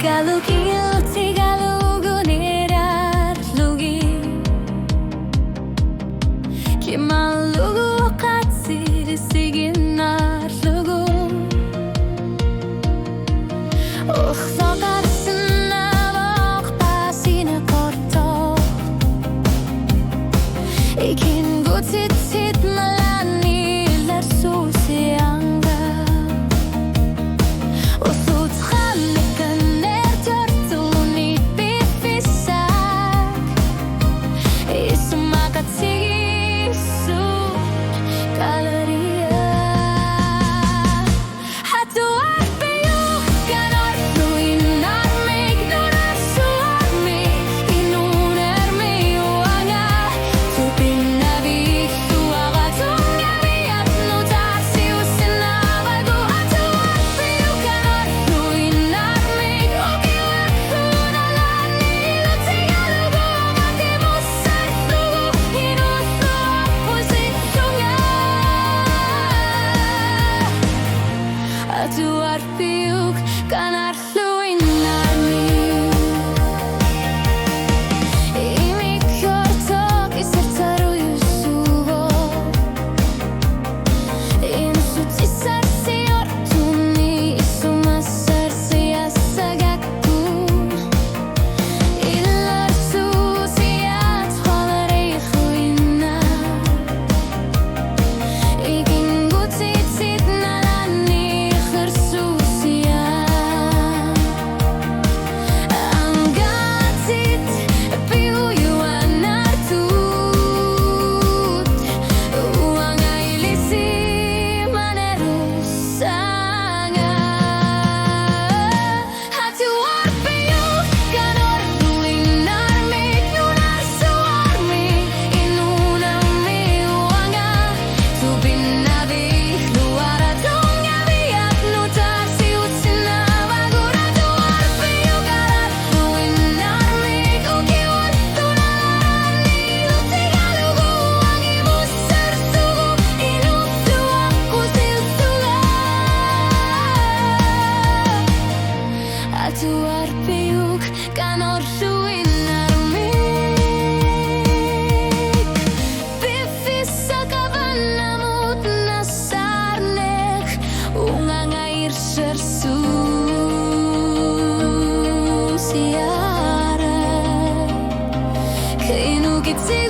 Galugil ti galugunerar lugi Ki malugu qatsir siginar lugu Uxsaqarsina vaq pasina korto Ikin gutit sit malani lar susianga Usut khallikan nertortuni bifisak Ismak atisu galeria Hatu arpeyu ganar luinar mig nurar suarmi Inuner mi uanga Tupina visu agatunga viat nutasi usinavagu Hatu arpeyu ganar luinar mig ukilar hunalani Lutigalugu matimusar sugu Inusu apusitunga Hatu arpeyu ganar luinar mig Imi kortok isertaru yusuvo Insu tisar siortuni Isu masar siyasagaku Illar susiyat holare khuina Igin gutit sit nalani khirsusiya Angatit piu yuanartut Uanga ilisi manerusanga Hatu arpeyu ganor luinar mig nunar suarmi Inunami uanga Tubinavi luara tunga viat nutasi usinavagu Hatu arpeyu ganar luinar mig ukiwat tunarani Lutigalugu wangi musar sugu Inusu aku silsuga Hatu arpeyu ganor luinar mig Bifisa kavanamut nasarnek Unganga irsher susiara Kinu gitsi